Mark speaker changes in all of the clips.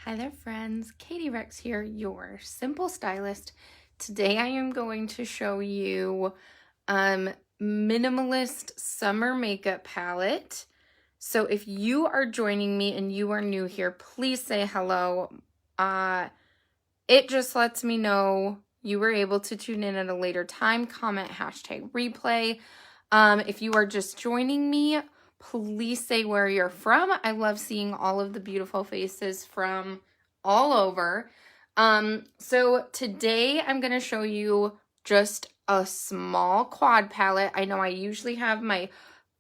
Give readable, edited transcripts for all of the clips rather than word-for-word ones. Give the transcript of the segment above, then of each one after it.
Speaker 1: Hi there friends, Katie Rex here, your simple stylist. Today I am going to show you Minimalist Summer Makeup Palette. So if you are joining me and you are new here, please say hello. It just lets me know you were able to tune in at a later time. Comment #replay. If you are just joining me, please say where you're from. I love seeing all of the beautiful faces from all over. So today I'm going to show you just a small quad palette. I know I usually have my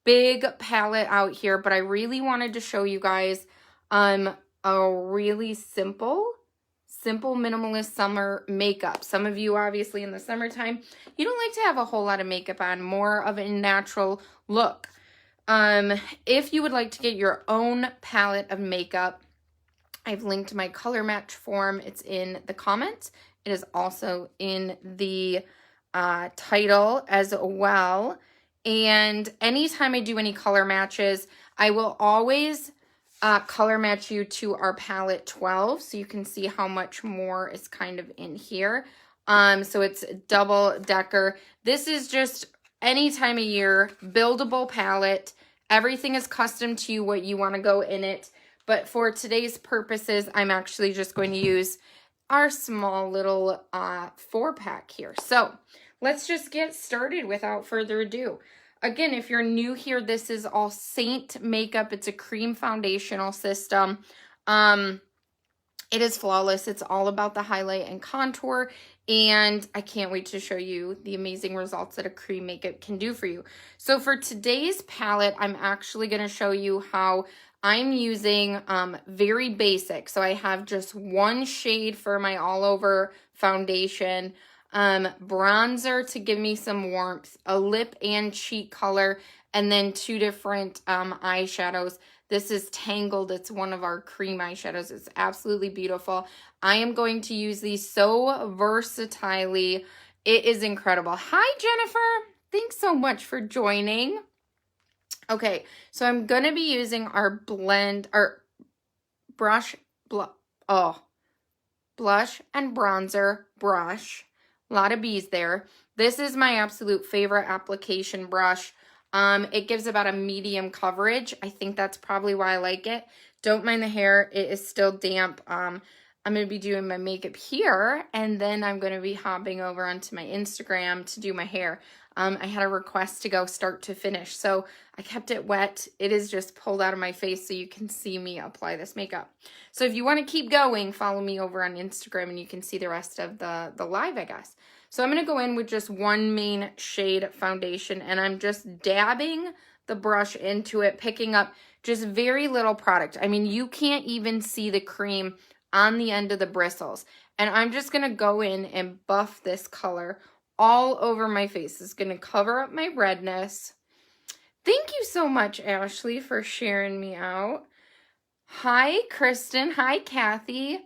Speaker 1: big palette out here, but I really wanted to show you guys a really simple minimalist summer makeup. Some of you obviously in the summertime, you don't like to have a whole lot of makeup on, more of a natural look. If you would like to get your own palette of makeup, I've linked my color match form. It's in the comments. It is also in the title as well. And anytime I do any color matches, I will always color match you to our palette 12, so you can see how much more is kind of in here. So it's double decker. This is just any time of year, buildable palette. Everything is custom to you, what you want to go in it. But for today's purposes, I'm actually just going to use our small little 4-pack here. So let's just get started without further ado. Again, if you're new here, this is all Saint makeup. It's a cream foundational system. It is flawless. It's all about the highlight and contour, and I can't wait to show you the amazing results that a cream makeup can do for you. So for today's palette, I'm actually going to show you how I'm using very basic. So I have just one shade for my all over foundation, bronzer to give me some warmth, a lip and cheek color, and then 2 different eyeshadows. This is Tangled. It's one of our cream eyeshadows. It's absolutely beautiful. I am going to use these so versatilely. It is incredible. Hi, Jennifer. Thanks so much for joining. Okay, so I'm going to be using our blush and bronzer brush. A lot of bees there. This is my absolute favorite application brush. It gives about a medium coverage. I think that's probably why I like it. Don't mind the hair. It is still damp. I'm going to be doing my makeup here, and then I'm going to be hopping over onto my Instagram to do my hair. I had a request to go start to finish, so I kept it wet. It is just pulled out of my face so you can see me apply this makeup. So if you want to keep going, follow me over on Instagram and you can see the rest of the live, I guess. So I'm going to go in with just one main shade foundation, and I'm just dabbing the brush into it, picking up just very little product. I mean, you can't even see the cream on the end of the bristles. And I'm just going to go in and buff this color all over my face. It's going to cover up my redness. Thank you so much, Ashley, for sharing me out. Hi, Kristen. Hi, Kathy.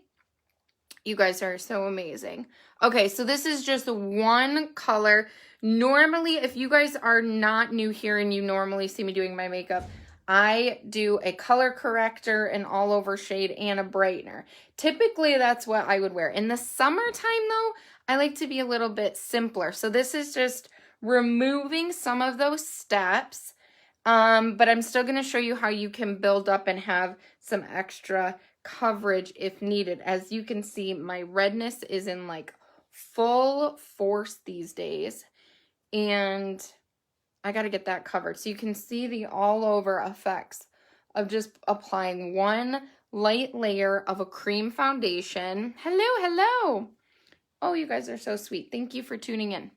Speaker 1: You guys are so amazing. Okay, so this is just one color. Normally, if you guys are not new here and you normally see me doing my makeup, I do a color corrector, an all over shade, and a brightener. Typically, that's what I would wear. In the summertime, though, I like to be a little bit simpler. So this is just removing some of those steps, but I'm still going to show you how you can build up and have some extra coverage if needed. As you can see, my redness is in like full force these days, and I got to get that covered. So you can see the all over effects of just applying one light layer of a cream foundation. Hello. Oh, you guys are so sweet. Thank you for tuning in.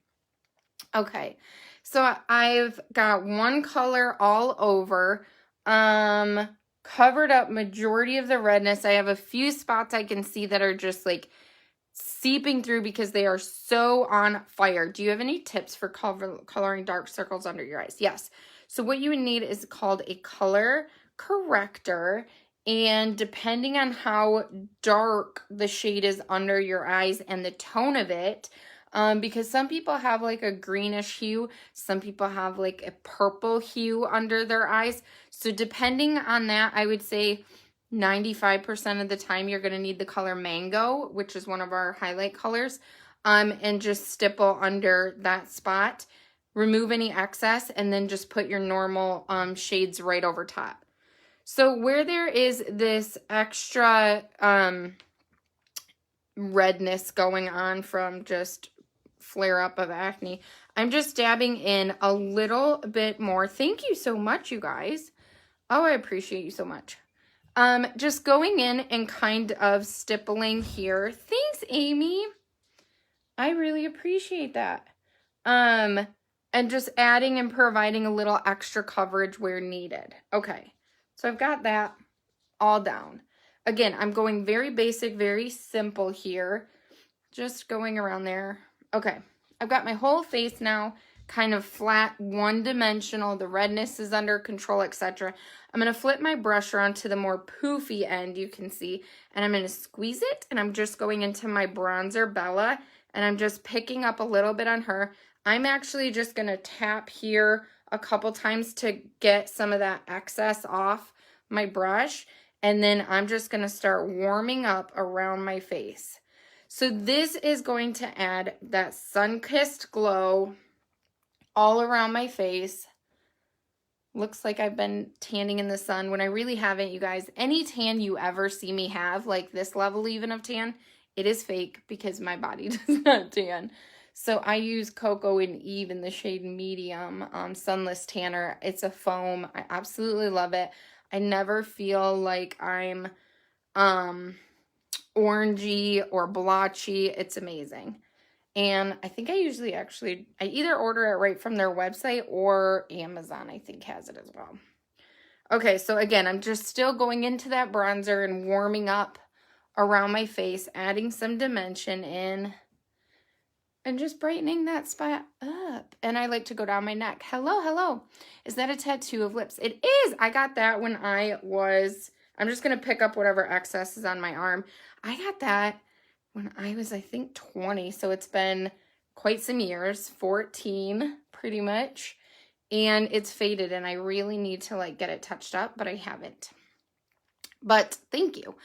Speaker 1: Okay, so I've got one color all over, covered up majority of the redness. I have a few spots I can see that are just like seeping through because they are so on fire. Do you have any tips for coloring dark circles under your eyes? Yes. So what you would need is called a color corrector. And depending on how dark the shade is under your eyes and the tone of it, because some people have like a greenish hue, some people have like a purple hue under their eyes. So depending on that, I would say 95% of the time you're going to need the color Mango, which is one of our highlight colors, and just stipple under that spot. Remove any excess, and then just put your normal shades right over top. So where there is this extra redness going on from just flare up of acne, I'm just dabbing in a little bit more. Thank you so much, you guys. Oh, I appreciate you so much. Just going in and kind of stippling here. Thanks, Amy. I really appreciate that. And just adding and providing a little extra coverage where needed. Okay, so I've got that all down. Again, I'm going very basic, very simple here. Just going around there. Okay, I've got my whole face now kind of flat, one-dimensional. The redness is under control, etc. I'm going to flip my brush around to the more poofy end, you can see, and I'm going to squeeze it, and I'm just going into my bronzer, Bella, and I'm just picking up a little bit on her. I'm actually just going to tap here a couple times to get some of that excess off my brush, and then I'm just going to start warming up around my face. So this is going to add that sun-kissed glow all around my face. Looks like I've been tanning in the sun when I really haven't, you guys. Any tan you ever see me have, like this level even of tan, it is fake because my body does not tan. So I use Coco and Eve in the shade medium, Sunless Tanner. It's a foam. I absolutely love it. I never feel like I'm orangey or blotchy. It's amazing. And I think I usually I either order it right from their website or Amazon, I think, has it as well. Okay, so again, I'm just still going into that bronzer and warming up around my face, adding some dimension in, and just brightening that spot up. And I like to go down my neck. Hello, hello. Is that a tattoo of lips? It is. I got that when I'm just going to pick up whatever excess is on my arm. I got that when I was, I think, 20. So it's been quite some years, 14 pretty much. And it's faded and I really need to like get it touched up, but I haven't. But thank you.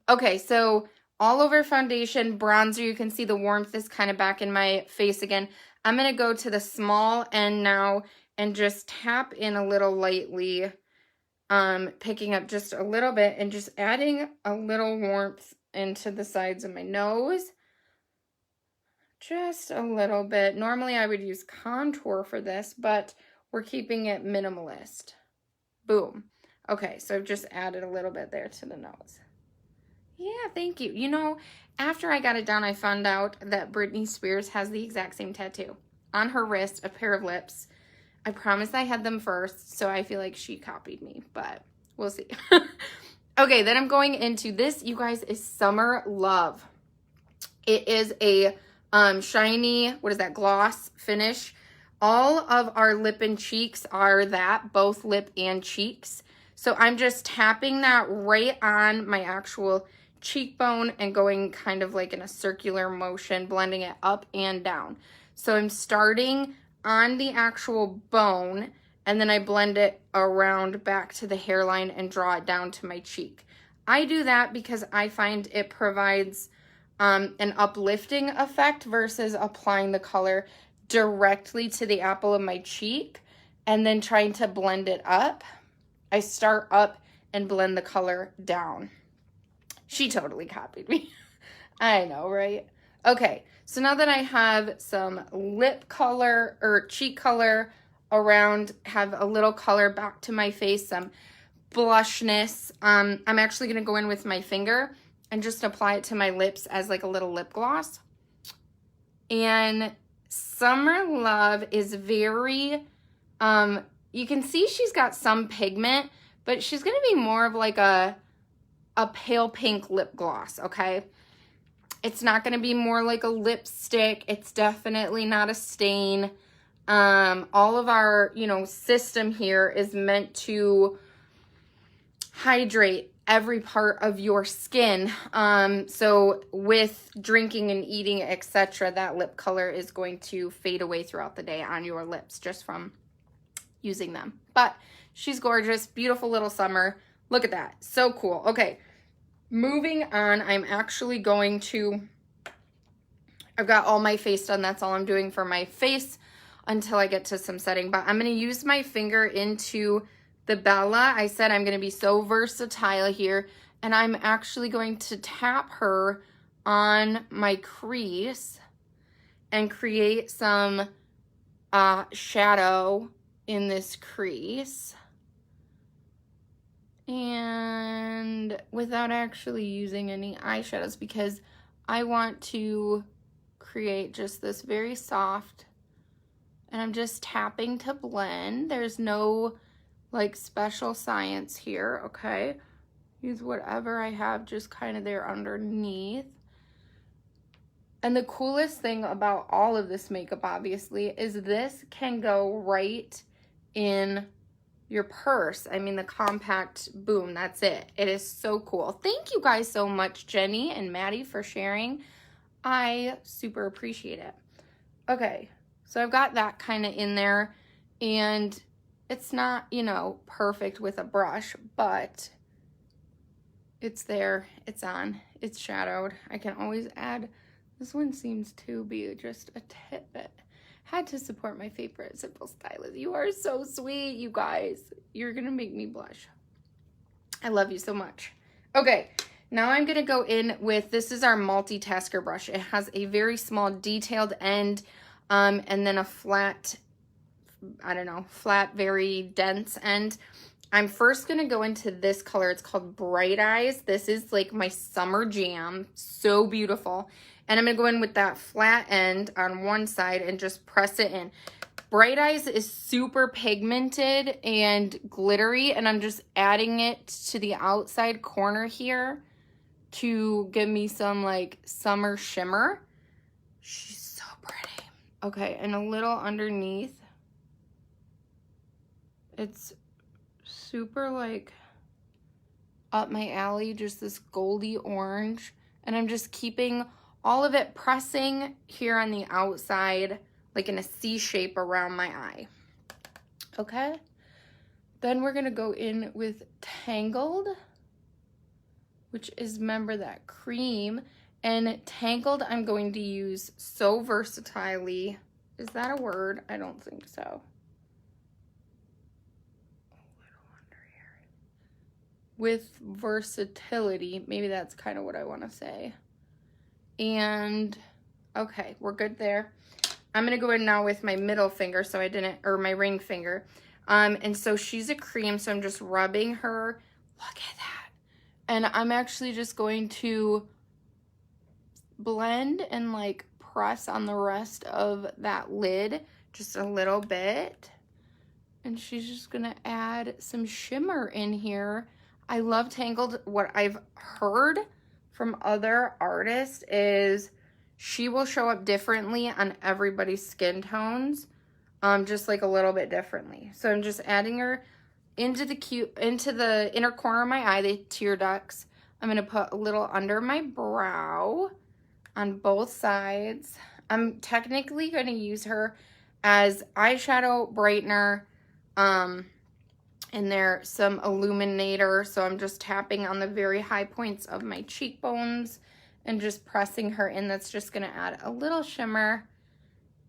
Speaker 1: Okay, so all over foundation, bronzer, you can see the warmth is kind of back in my face again. I'm going to go to the small end now and just tap in a little lightly, picking up just a little bit and just adding a little warmth into the sides of my nose. Just a little bit. Normally I would use contour for this, but we're keeping it minimalist. Boom. Okay, so I've just added a little bit there to the nose. Yeah, thank you. You know, after I got it done, I found out that Britney Spears has the exact same tattoo on her wrist, a pair of lips. I promise I had them first, so I feel like she copied me, but we'll see. Okay, then I'm going into this, you guys, is Summer Love. It is a shiny, what is that, gloss finish. All of our lip and cheeks are that, both lip and cheeks. So I'm just tapping that right on my actual cheekbone and going kind of like in a circular motion, blending it up and down. So I'm starting on the actual bone, and then I blend it around back to the hairline and draw it down to my cheek. I do that because I find it provides an uplifting effect versus applying the color directly to the apple of my cheek and then trying to blend it up. I start up and blend the color down. She totally copied me. I know, right? Okay, so now that I have some lip color or cheek color around, have a little color back to my face, some blushness, I'm actually going to go in with my finger and just apply it to my lips as like a little lip gloss. And Summer Love is very, you can see she's got some pigment, but she's going to be more of like a pale pink lip gloss, okay? It's not going to be more like a lipstick. It's definitely not a stain. All of our, system here is meant to hydrate every part of your skin. So with drinking and eating, etc., that lip color is going to fade away throughout the day on your lips just from using them. But she's gorgeous, beautiful little Summer. Look at that. So cool. Okay. Moving on, I'm actually going to, I've got all my face done. That's all I'm doing for my face until I get to some setting. But I'm going to use my finger into the Bella. I said I'm going to be so versatile here. And I'm actually going to tap her on my crease and create some shadow in this crease. And without actually using any eyeshadows, because I want to create just this very soft, and I'm just tapping to blend. There's no like special science here, okay? Use whatever I have just kind of there underneath. And the coolest thing about all of this makeup, obviously, is this can go right in your purse. I mean, the compact, boom, that's it. It is so cool. Thank you guys so much, Jenny and Maddie, for sharing. I super appreciate it. Okay, so I've got that kind of in there, and it's not, you know, perfect with a brush, but it's there, it's on, it's shadowed. I can always add, this one seems to be just a tidbit. Had to support my favorite simple stylist. You are so sweet, you guys. You're gonna make me blush. I love you so much. Okay, now I'm gonna go in with, this is our multitasker brush. It has a very small detailed end, and then a flat, I don't know, flat, very dense end. I'm first gonna go into this color. It's called Bright Eyes. This is like my summer jam. So beautiful. And I'm gonna go in with that flat end on one side and just press it in. Bright Eyes is super pigmented and glittery, and I'm just adding it to the outside corner here to give me some like summer shimmer. She's so pretty. Okay, and a little underneath. It's super like up my alley, just this goldy orange. And I'm just keeping all of it pressing here on the outside, like in a C shape around my eye. Okay. Then we're gonna go in with Tangled, which is, remember, that cream. And Tangled, I'm going to use so versatilely. Is that a word? I don't think so. With versatility, maybe that's kind of what I want to say. And okay, we're good there. I'm gonna go in now with my middle finger, so I didn't, or my ring finger. And so she's a cream, so I'm just rubbing her. Look at that. And I'm actually just going to blend and like press on the rest of that lid just a little bit. And she's just gonna add some shimmer in here. I love Tangled. What I've heard from other artists is she will show up differently on everybody's skin tones, just like a little bit differently. So I'm just adding her into the inner corner of my eye, the tear ducts. I'm gonna put a little under my brow on both sides. I'm technically gonna use her as eyeshadow brightener, and there's some illuminator, so I'm just tapping on the very high points of my cheekbones and just pressing her in. That's just gonna add a little shimmer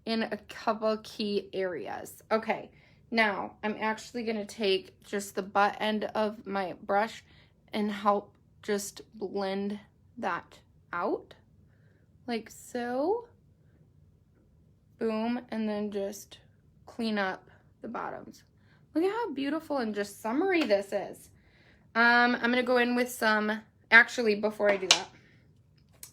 Speaker 1: in a couple key areas. Okay, now I'm actually gonna take just the butt end of my brush and help just blend that out, like so. Boom, and then just clean up the bottoms. Look at how beautiful and just summery this is. I'm gonna go in with some, actually before I do that,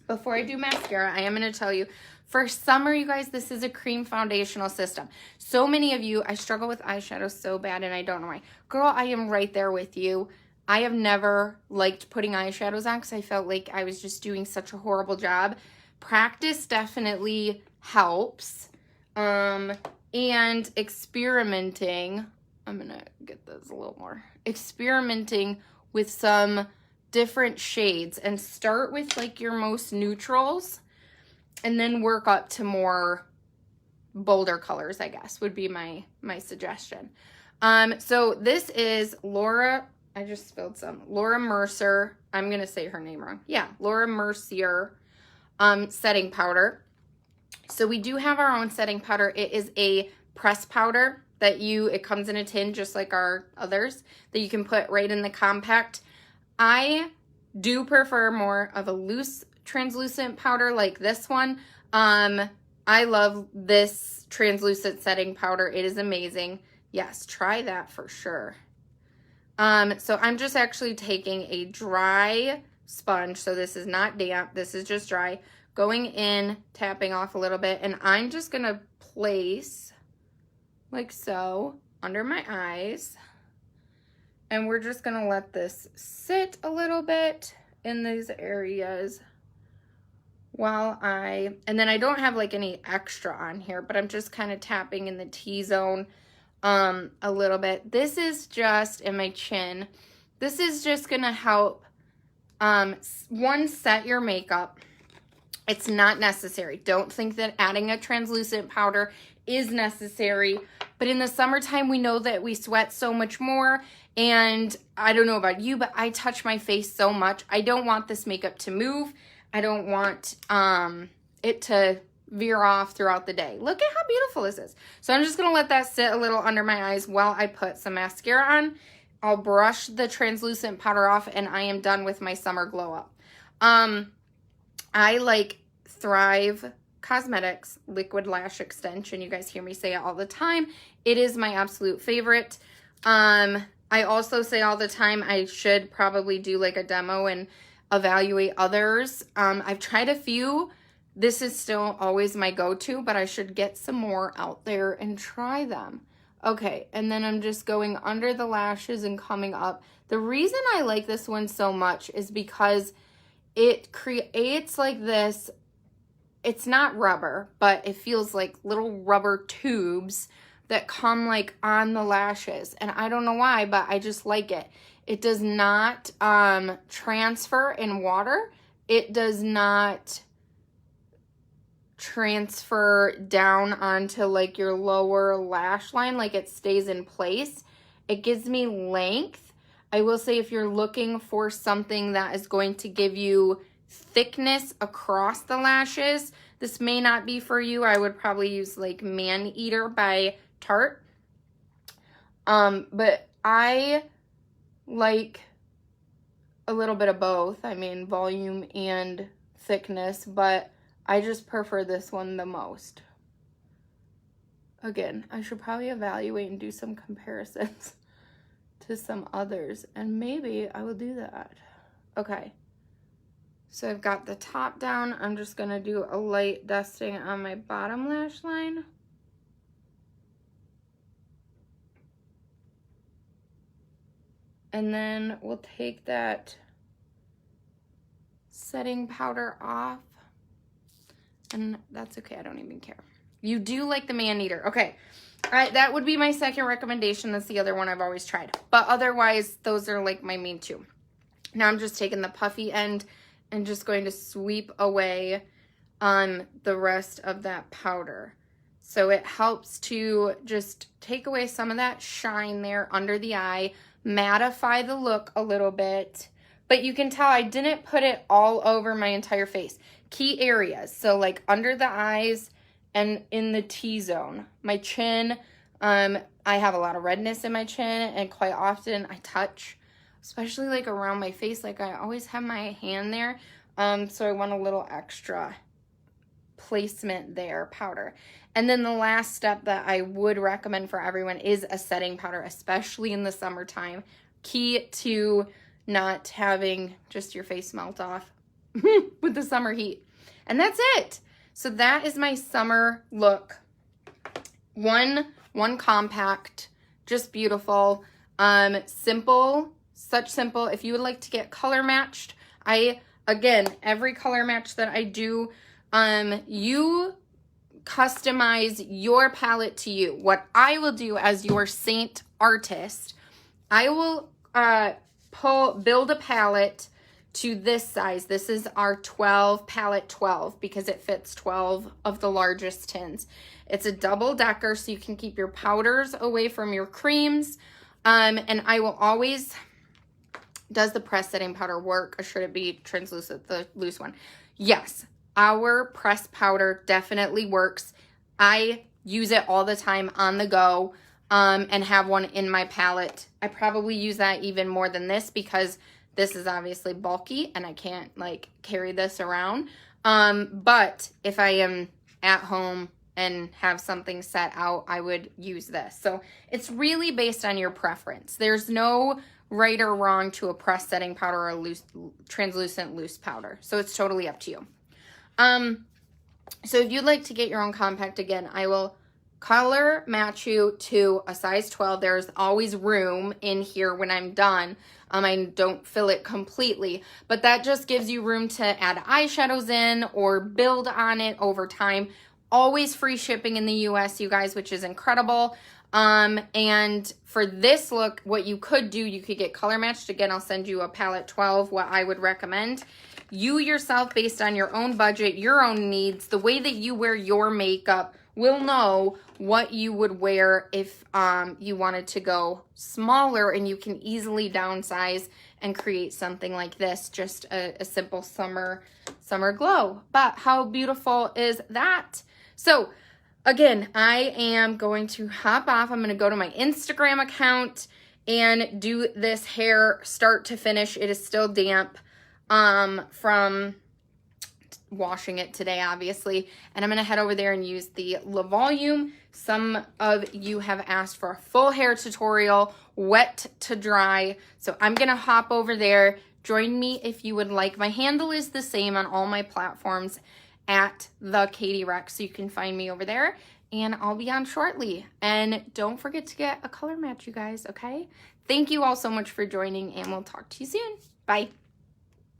Speaker 1: before I do mascara, I am gonna tell you, for summer, you guys, this is a cream foundational system. So many of you, I struggle with eyeshadow so bad and I don't know why. Girl, I am right there with you. I have never liked putting eyeshadows on because I felt like I was just doing such a horrible job. Practice definitely helps. And experimenting, I'm gonna get this a little more. Experimenting with some different shades and start with like your most neutrals and then work up to more bolder colors, I guess, would be my suggestion. So this is Laura I just spilled some. Laura Mercier. I'm going to say her name wrong. Yeah, Laura Mercier setting powder. So we do have our own setting powder. It is a press powder that it comes in a tin just like our others that you can put right in the compact. I do prefer more of a loose translucent powder like this one. I love this translucent setting powder. It is amazing. Yes, try that for sure. So I'm just actually taking a dry sponge. So this is not damp. This is just dry. Going in, tapping off a little bit. And I'm just going to place like so under my eyes. And we're just going to let this sit a little bit in these areas and then I don't have like any extra on here, but I'm just kind of tapping in the T-zone a little bit. This is just in my chin. This is just going to help, set your makeup. It's not necessary. Don't think that adding a translucent powder is necessary. But in the summertime, we know that we sweat so much more. And I don't know about you, but I touch my face so much. I don't want this makeup to move. I don't want it to veer off throughout the day. Look at how beautiful this is. So I'm just going to let that sit a little under my eyes while I put some mascara on. I'll brush the translucent powder off and I am done with my summer glow up. I like Thrive Cosmetics Liquid Lash Extension. You guys hear me say it all the time. It is my absolute favorite. I also say all the time I should probably do like a demo and evaluate others. I've tried a few. This is still always my go-to, but I should get some more out there and try them. Okay, and then I'm just going under the lashes and coming up. The reason I like this one so much is because it creates like this, it's not rubber, but it feels like little rubber tubes that come like on the lashes. And I don't know why, but I just like it. It does not transfer in water. It does not transfer down onto like your lower lash line. Like it stays in place. It gives me length. I will say if you're looking for something that is going to give you thickness across the lashes, this may not be for you. I would probably use like Man Eater by Tarte. But I like a little bit of both. I mean, volume and thickness, but I just prefer this one the most. Again, I should probably evaluate and do some comparisons to some others, and maybe I will do that. Okay, so I've got the top down. I'm just gonna do a light dusting on my bottom lash line. And then we'll take that setting powder off. And that's okay, I don't even care. You do like the Man Eater. Okay, that would be my second recommendation. That's the other one I've always tried. But otherwise, those are like my main two. Now I'm just taking the puffy end and just going to sweep away on the rest of that powder. So it helps to just take away some of that shine there under the eye, mattify the look a little bit. But you can tell I didn't put it all over my entire face. Key areas, so like under the eyes and in the T-zone. My chin, I have a lot of redness in my chin, and quite often I touch, especially like around my face, like I always have my hand there. So I want a little extra placement there, powder. And then the last step that I would recommend for everyone is a setting powder, especially in the summertime. Key to not having just your face melt off with the summer heat. And that's it. So that is my summer look. One compact, just beautiful. Simple, such simple. If you would like to get color matched, again, every color match that I do, you customize your palette to you. What I will do as your saint artist, I will build a palette to this size. This is our 12 palette 12 because it fits 12 of the largest tins. It's a double decker so you can keep your powders away from your creams. And I will always Does the pressed setting powder work, or should it be translucent, the loose one? Yes, our pressed powder definitely works. I use it all the time on the go, and have one in my palette. I probably use that even more than this because this is obviously bulky and I can't like carry this around. But if I am at home and have something set out, I would use this. So it's really based on your preference. There's no right or wrong to a pressed setting powder or a loose, translucent loose powder. So it's totally up to you. So if you'd like to get your own compact, again, I will color match you to a size 12. There's always room in here when I'm done. I don't fill it completely, but that just gives you room to add eyeshadows in or build on it over time. Always free shipping in the US, you guys, which is incredible. And for this look, what you could do, you could get color matched. Again, I'll send you a palette 12, what I would recommend. You yourself, based on your own budget, your own needs, the way that you wear your makeup, will know what you would wear if you wanted to go smaller, and you can easily downsize and create something like this, just a simple summer glow. But how beautiful is that? So again, I am going to hop off. I'm going to go to my Instagram account and do this hair start to finish. It is still damp from washing it today, obviously, and I'm gonna head over there and use the Le Volume. Some of you have asked for a full hair tutorial, wet to dry, so I'm gonna hop over there. Join me if you would like. My handle is the same on all my platforms at the Katie Rex, so you can find me over there, and I'll be on shortly. And don't forget to get a color match, you guys, okay? Thank you all so much for joining, and we'll talk to you soon. Bye.